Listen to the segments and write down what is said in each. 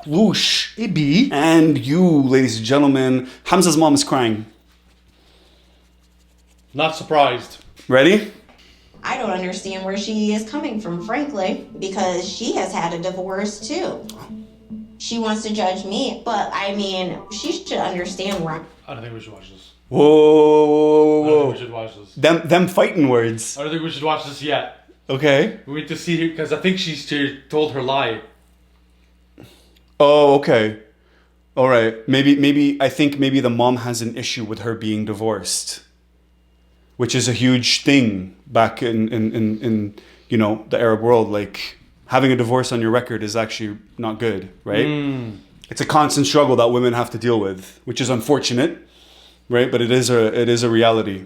Lush. Ibi. And you, ladies and gentlemen, Hamza's mom is crying. Not surprised. Ready? I don't understand where she is coming from, frankly, because she has had a divorce too. She wants to judge me, but I mean, she should understand where I'm... I don't think we should watch this. Whoa. I don't think we should watch this. Them fighting words. I don't think we should watch this yet. Okay. We need to see, because I think she told her lie. Oh, okay. All right. Maybe I think maybe the mom has an issue with her being divorced, which is a huge thing back in you know, the Arab world. Like, having a divorce on your record is actually not good, right? It's a constant struggle that women have to deal with, which is unfortunate, right? But it is a reality,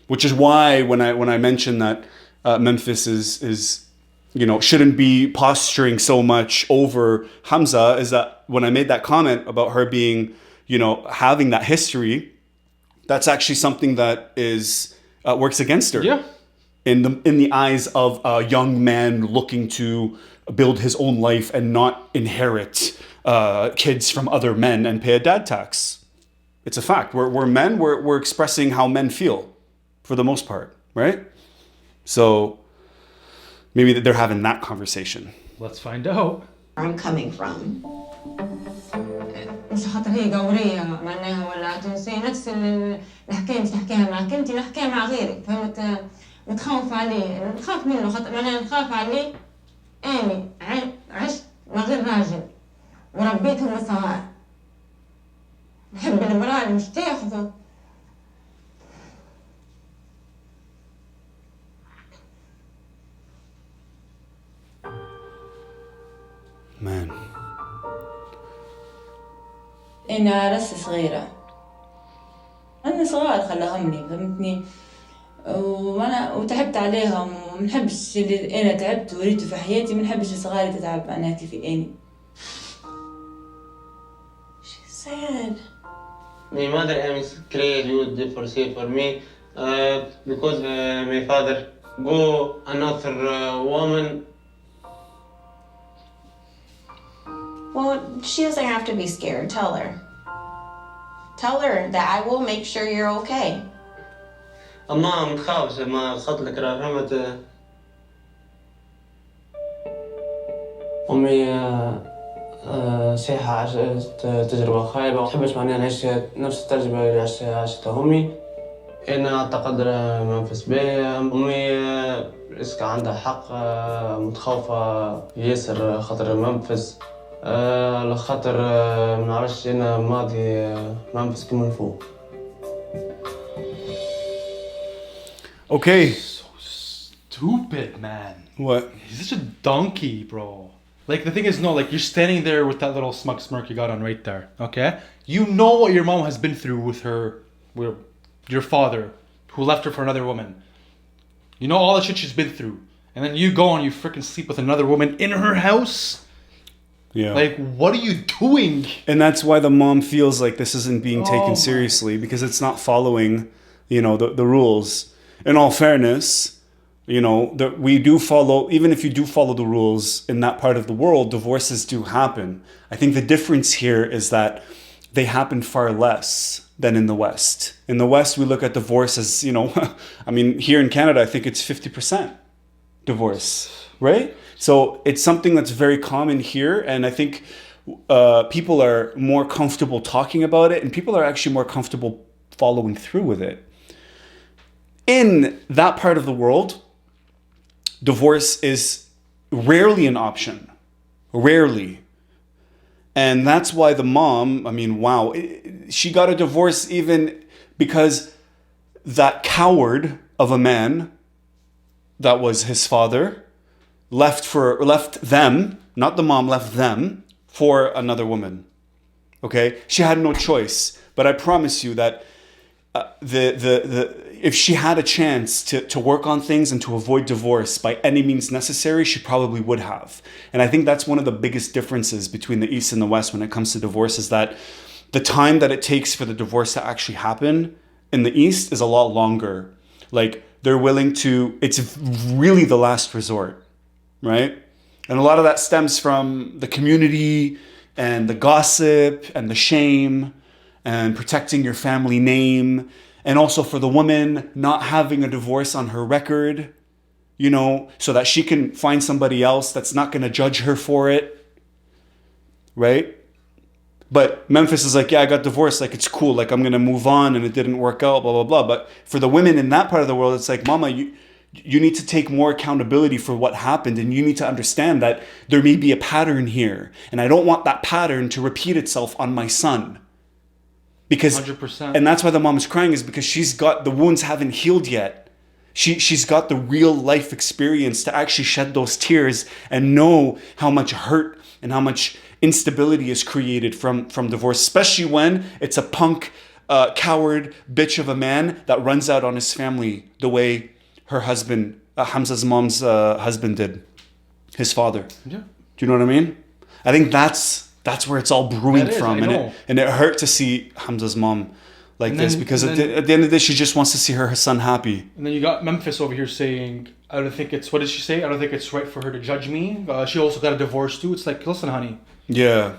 which is why when I mentioned that Memphis is you know, shouldn't be posturing so much over Hamza, is that when I made that comment about her being, you know, having that history, that's actually something that is works against her. Yeah. In the eyes of a young man looking to build his own life and not inherit kids from other men and pay a dad tax. It's a fact. We're men. We're expressing how men feel, for the most part, right? So maybe they're having that conversation. Let's find out. Where I'm coming from. مش خاطر هي قورية معناها ولا تونسية نفس الحكاية مش تحكيها معك انت نحكيها مع غيرك فهمت متخوف عليه نخاف منه خاطر معناها نخاف عليه اني عشت مع غير راجل وربيتهم صغار نحب المرأة اللي مش تاخذه Man. أنا عرس صغيرة أنا صغار خلاهمني فهمتني وتعبت عليهم ومنحبش اللي أنا تعبت وريته في حياتي منحبش صغاري تتعب معناها كيف أني. She's sad. My mother aims to create youth for safe for me because my father go another woman. Well, she doesn't have to be scared. Tell her. Tell her that I will make sure you're okay. أما متخافش ما خاطلك راه فهمت أمي صحيحة عاشت تجربة خايبة ومحبش معناها نعيش نفس التجربة اللي عاشتها أمي. أنا أعتقد منفس بيا أمي رزق عندها حق متخوفة ياسر خاطر منفس لخاطر ما نعرفش أنا ماضي منفس كيما نفوق. Okay. So stupid, man. What? He's such a donkey, bro. Like, the thing is, no, like, you're standing there with that little smug smirk you got on right there, okay? You know what your mom has been through with your father, who left her for another woman. You know all the shit she's been through. And then you go and you freaking sleep with another woman in her house? Yeah. Like, what are you doing? And that's why the mom feels like this isn't being taken seriously, because it's not following, you know, the rules. In all fairness, you know, we do follow, even if you do follow the rules in that part of the world, divorces do happen. I think the difference here is that they happen far less than in the West. In the West, we look at divorce as, you know, I mean, here in Canada, I think it's 50% divorce, right? So it's something that's very common here. And I think people are more comfortable talking about it, and people are actually more comfortable following through with it. In that part of the world, divorce is rarely an option. Rarely. And that's why the mom, I mean, wow, she got a divorce even because that coward of a man that was his father left them, not the mom, left them for another woman. Okay? She had no choice. But I promise you that if she had a chance to work on things and to avoid divorce by any means necessary, she probably would have. And I think that's one of the biggest differences between the East and the West when it comes to divorce, is that the time that it takes for the divorce to actually happen in the East is a lot longer. Like, they're willing to, it's really the last resort, right? And a lot of that stems from the community, and the gossip and the shame and protecting your family name, and also for the woman not having a divorce on her record, you know, so that she can find somebody else that's not going to judge her for it, right? But Memphis is like, yeah, I got divorced, like it's cool, like I'm going to move on and it didn't work out, blah, blah, blah. But for the women in that part of the world, it's like, mama, you need to take more accountability for what happened, and you need to understand that there may be a pattern here, and I don't want that pattern to repeat itself on my son. Because 100%. And that's why the mom is crying, is because the wounds haven't healed yet. She's got the real life experience to actually shed those tears and know how much hurt and how much instability is created from divorce, especially when it's a punk, coward bitch of a man that runs out on his family the way her husband, Hamza's mom's husband did, his father. Yeah. Do you know what I mean? I think that's where it's all brewing from, and it hurt to see Hamza's mom like this, because at the end of the day, she just wants to see her son happy. And then you got Memphis over here saying, I don't think it's, what did she say? I don't think it's right for her to judge me. She also got a divorce too. It's like, listen, honey. Yeah,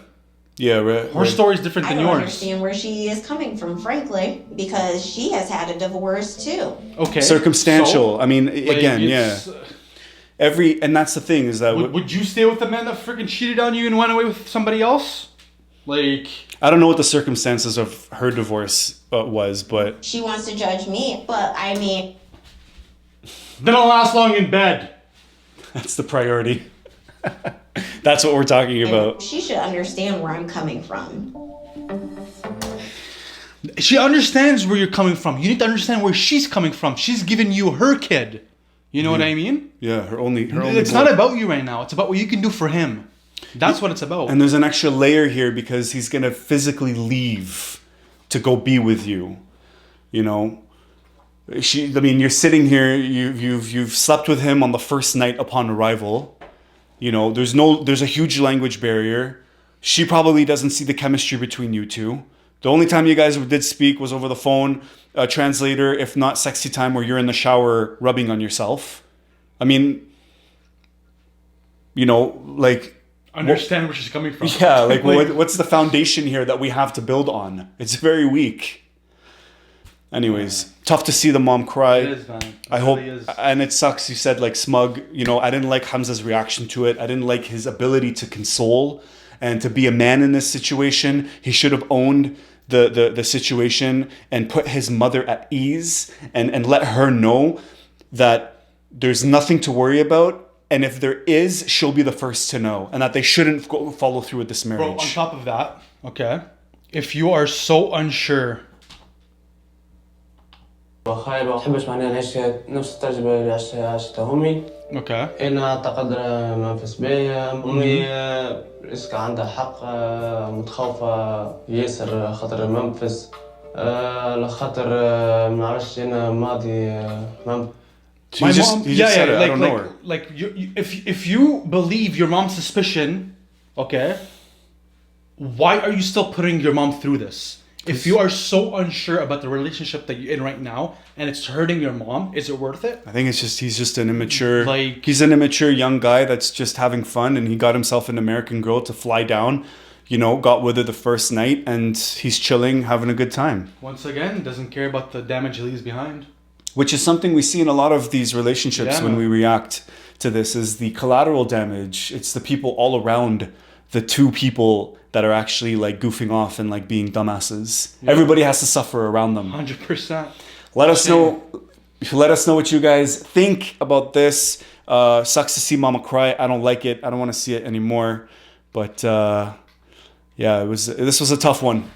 right. Her story is different than I don't yours. understand where she is coming from, frankly, because she has had a divorce too. Okay. Circumstantial. So, I mean, again, yeah. And that's the thing, is that would you stay with the man that freaking cheated on you and went away with somebody else? Like, I don't know what the circumstances of her divorce was, but She wants to judge me, but I mean, they don't last long in bed. that's the priority. That's what we're talking about. she should understand where I'm coming from. She understands where you're coming from. You need to understand where she's coming from. She's giving you her kid. You know what I mean? Yeah, her only. It's not about you right now. It's about what you can do for him. That's what it's about. And there's an extra layer here, because he's gonna physically leave to go be with you. You know, you're sitting here. You've slept with him on the first night upon arrival. You know, there's a huge language barrier. She probably doesn't see the chemistry between you two. The only time you guys did speak was over the phone, a translator, if not sexy time where you're in the shower rubbing on yourself. I mean, you know, like... Understand where she's coming from. Yeah, like what's the foundation here that we have to build on? It's very weak. Anyways, tough to see the mom cry. It is, man. I hope, and it sucks. You said like smug. You know, I didn't like Hamza's reaction to it. I didn't like his ability to console and to be a man in this situation. He should have owned the situation and put his mother at ease and let her know that there's nothing to worry about. And if there is, she'll be the first to know, and that they shouldn't follow through with this marriage. Bro, on top of that, okay, if you are so unsure. خايبة بحبش معناها نعيش نفس التجربة اللي عاشتها أمي. Okay. أنا أعتقد منفس بيا أمي رزق عندها حق متخوفة ياسر خاطر منفس لخاطر ما عرفتش أنا ماضي He just said it. I don't know her. Like if you believe your mom's suspicion, okay, why are you still putting your mom through this? If you are so unsure about the relationship that you're in right now and it's hurting your mom, is it worth it? I think he's just an immature, he's an immature young guy that's just having fun, and he got himself an American girl to fly down, you know, got with her the first night, and he's chilling, having a good time. Once again, doesn't care about the damage he leaves behind. Which is something we see in a lot of these relationships when we react to this, is the collateral damage. It's the people all around the two people that are actually like goofing off and like being dumbasses. Yeah. Everybody has to suffer around them. 100%. Let us know what you guys think about this. Sucks to see mama cry. I don't like it. I don't want to see it anymore. But yeah, this was a tough one.